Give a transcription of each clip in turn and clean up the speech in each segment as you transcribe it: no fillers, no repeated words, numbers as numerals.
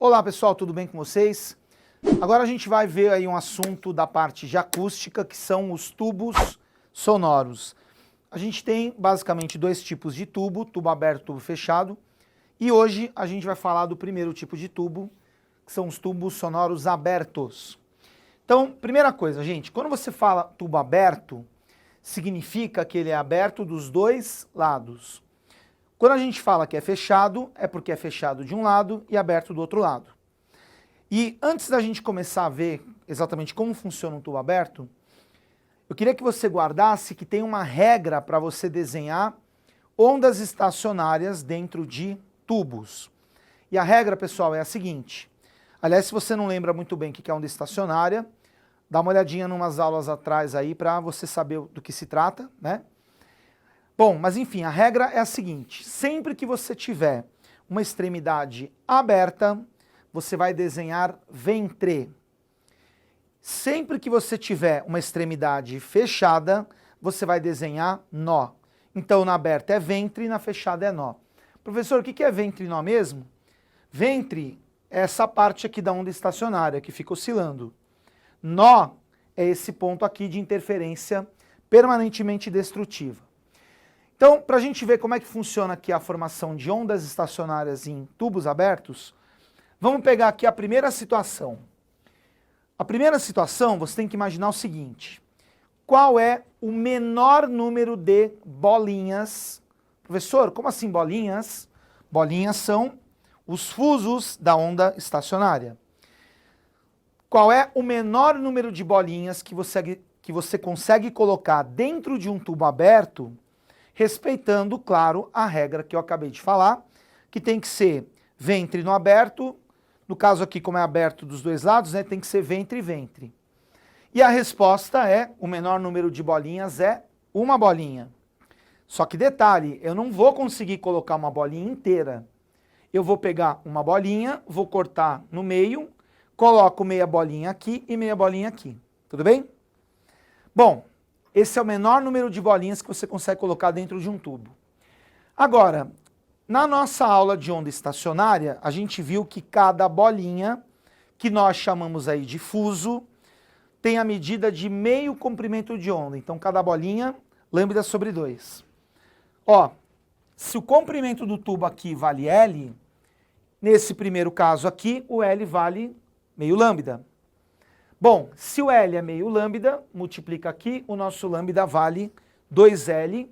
Olá pessoal, tudo bem com vocês? Agora a gente vai ver aí um assunto da parte de acústica, que são os tubos sonoros. A gente tem basicamente dois tipos de tubo, tubo aberto, tubo fechado. E hoje a gente vai falar do primeiro tipo de tubo, que são os tubos sonoros abertos. Então, primeira coisa, gente, quando você fala tubo aberto, significa que ele é aberto dos dois lados. Quando a gente fala que é fechado, é porque é fechado de um lado e aberto do outro lado. E antes da gente começar a ver exatamente como funciona um tubo aberto, eu queria que você guardasse que tem uma regra para você desenhar ondas estacionárias dentro de tubos. E a regra, pessoal, é a seguinte. Aliás, se você não lembra muito bem o que é onda estacionária, dá uma olhadinha em umas aulas atrás aí para você saber do que se trata, né? Bom, mas enfim, a regra é a seguinte, sempre que você tiver uma extremidade aberta, você vai desenhar ventre. Sempre que você tiver uma extremidade fechada, você vai desenhar nó. Então, na aberta é ventre e na fechada é nó. Professor, o que é ventre e nó mesmo? Ventre é essa parte aqui da onda estacionária, que fica oscilando. Nó é esse ponto aqui de interferência permanentemente destrutiva. Então, para a gente ver como é que funciona aqui a formação de ondas estacionárias em tubos abertos, vamos pegar aqui a primeira situação. A primeira situação, você tem que imaginar o seguinte. Qual é o menor número de bolinhas? Professor, como assim bolinhas? Bolinhas são os fusos da onda estacionária. Qual é o menor número de bolinhas que você consegue colocar dentro de um tubo aberto, respeitando, claro, a regra que eu acabei de falar, que tem que ser ventre no aberto, no caso aqui, como é aberto dos dois lados, né, tem que ser ventre e ventre. E a resposta é, o menor número de bolinhas é uma bolinha. Só que detalhe, eu não vou conseguir colocar uma bolinha inteira. Eu vou pegar uma bolinha, vou cortar no meio, coloco meia bolinha aqui e meia bolinha aqui. Tudo bem? Bom, esse é o menor número de bolinhas que você consegue colocar dentro de um tubo. Agora, na nossa aula de onda estacionária, a gente viu que cada bolinha, que nós chamamos aí de fuso, tem a medida de meio comprimento de onda. Então, cada bolinha, lambda sobre 2. Ó, se o comprimento do tubo aqui vale L, nesse primeiro caso aqui, o L vale meio lambda. Bom, se o L é meio lambda, multiplica aqui, o nosso lambda vale 2L.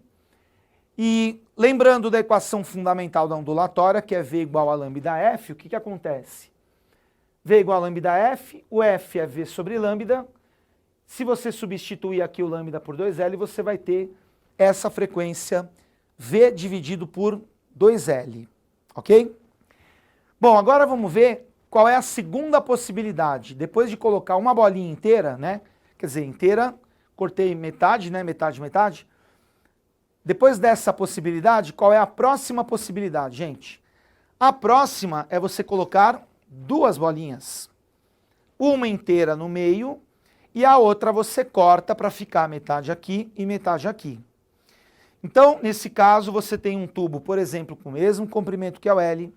E lembrando da equação fundamental da ondulatória, que é V igual a lambda F, o que acontece? V igual a lambda F, o F é V sobre lambda. Se você substituir aqui o lambda por 2L, você vai ter essa frequência V dividido por 2L, ok? Bom, agora vamos ver qual é a segunda possibilidade. Depois de colocar uma bolinha inteira, né? Quer dizer, inteira, cortei metade, né? Metade, metade. Depois dessa possibilidade, qual é a próxima possibilidade, gente? A próxima é você colocar duas bolinhas. Uma inteira no meio e a outra você corta para ficar metade aqui e metade aqui. Então, nesse caso, você tem um tubo, por exemplo, com o mesmo comprimento que é o L,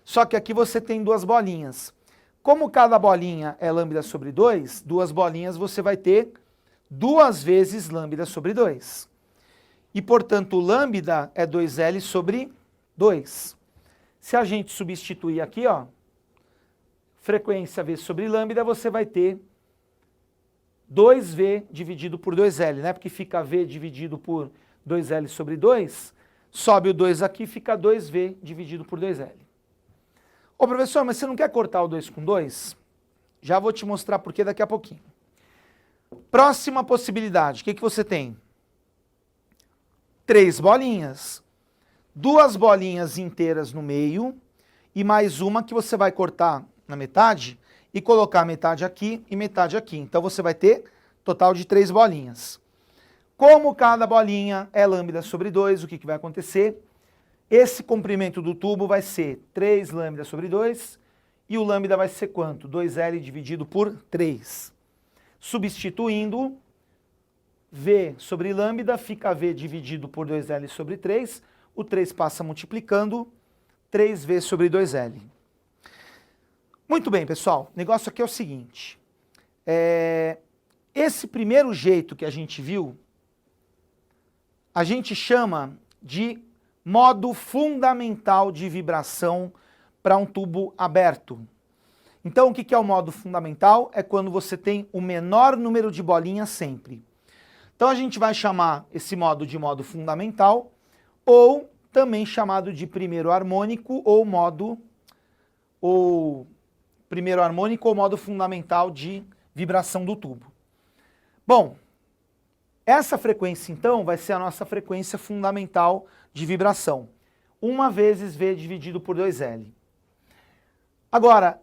só que aqui você tem duas bolinhas. Como cada bolinha é lambda sobre 2, duas bolinhas você vai ter duas vezes lambda sobre 2. E, portanto, o lambda é 2L sobre 2. Se a gente substituir aqui, ó, frequência V sobre lambda, você vai ter 2V dividido por 2L, né? Porque fica V dividido por 2L sobre 2, sobe o 2 aqui, fica 2V dividido por 2L. Ô professor, mas você não quer cortar o 2 com 2? Já vou te mostrar por que daqui a pouquinho. Próxima possibilidade, o que você tem? 3 bolinhas. 2 bolinhas inteiras no meio e mais uma que você vai cortar na metade e colocar metade aqui e metade aqui. Então você vai ter total de 3 bolinhas. Como cada bolinha é lambda sobre 2, o que vai acontecer? Esse comprimento do tubo vai ser 3 lambda sobre 2 e o lambda vai ser quanto? 2L dividido por 3. Substituindo, V sobre lambda fica V dividido por 2L sobre 3. O 3 passa multiplicando, 3V sobre 2L. Muito bem, pessoal. O negócio aqui é o seguinte. Esse primeiro jeito que a gente viu, a gente chama de modo fundamental de vibração para um tubo aberto. Então, o que é o modo fundamental? É quando você tem o menor número de bolinhas sempre. Então, a gente vai chamar esse modo de modo fundamental, ou também chamado de primeiro harmônico, ou primeiro harmônico ou modo fundamental de vibração do tubo. Bom, essa frequência, então, vai ser a nossa frequência fundamental de vibração. 1 vezes V dividido por 2L. Agora,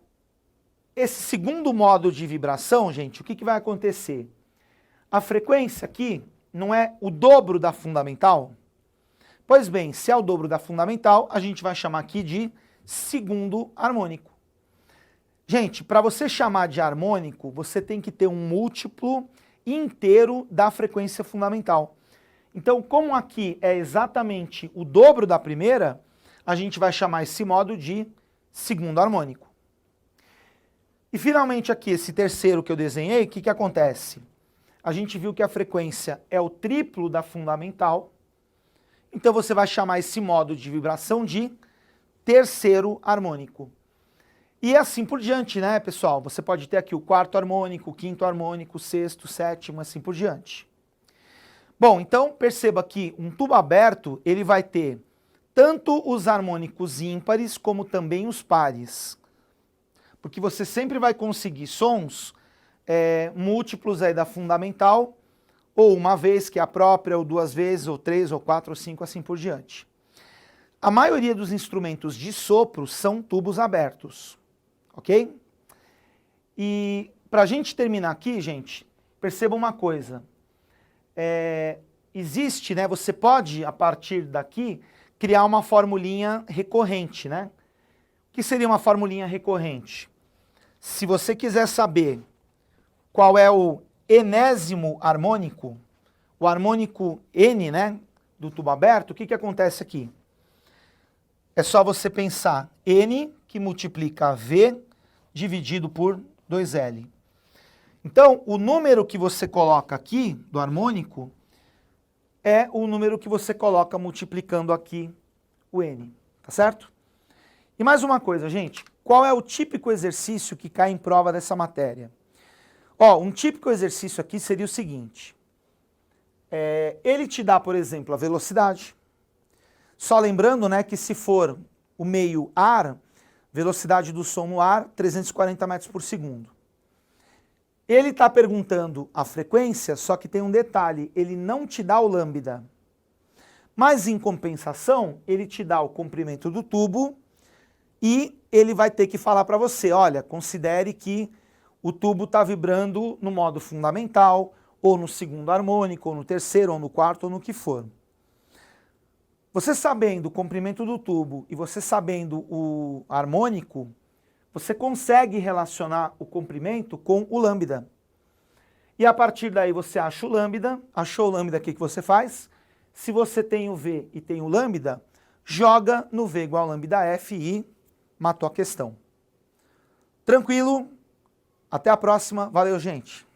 esse segundo modo de vibração, gente, o que vai acontecer? A frequência aqui não é o dobro da fundamental? Pois bem, se é o dobro da fundamental, a gente vai chamar aqui de segundo harmônico. Gente, para você chamar de harmônico, você tem que ter um múltiplo inteiro da frequência fundamental. Então, como aqui é exatamente o dobro da primeira, a gente vai chamar esse modo de segundo harmônico. E finalmente aqui, esse terceiro que eu desenhei, o que acontece? A gente viu que a frequência é o triplo da fundamental, então você vai chamar esse modo de vibração de terceiro harmônico. E assim por diante, né, pessoal? Você pode ter aqui o quarto harmônico, o quinto harmônico, o sexto, o sétimo, assim por diante. Bom, então perceba que um tubo aberto, ele vai ter tanto os harmônicos ímpares como também os pares. Porque você sempre vai conseguir sons múltiplos aí da fundamental, ou uma vez que é a própria, ou 2 vezes, ou 3, ou 4, ou 5, assim por diante. A maioria dos instrumentos de sopro são tubos abertos, ok? E para a gente terminar aqui, gente, perceba uma coisa. Existe, né, você pode, a partir daqui, criar uma formulinha recorrente, né? O que seria uma formulinha recorrente? Se você quiser saber qual é o enésimo harmônico, o harmônico N, né, do tubo aberto, o que acontece aqui? É só você pensar N que multiplica V dividido por 2L. Então, o número que você coloca aqui do harmônico é o número que você coloca multiplicando aqui o N, tá certo? E mais uma coisa, gente, qual é o típico exercício que cai em prova dessa matéria? Ó, um típico exercício aqui seria o seguinte, ele te dá, por exemplo, a velocidade, só lembrando, né, que se for o meio ar, velocidade do som no ar, 340 metros por segundo. Ele está perguntando a frequência, só que tem um detalhe, ele não te dá o lambda, mas em compensação, ele te dá o comprimento do tubo e ele vai ter que falar para você, olha, considere que o tubo está vibrando no modo fundamental, ou no segundo harmônico, ou no terceiro, ou no quarto, ou no que for. Você sabendo o comprimento do tubo e você sabendo o harmônico, você consegue relacionar o comprimento com o lambda. E a partir daí você acha o lambda, achou o lambda, o que você faz? Se você tem o V e tem o lambda, joga no V igual a lambda F e matou a questão. Tranquilo? Até a próxima. Valeu, gente.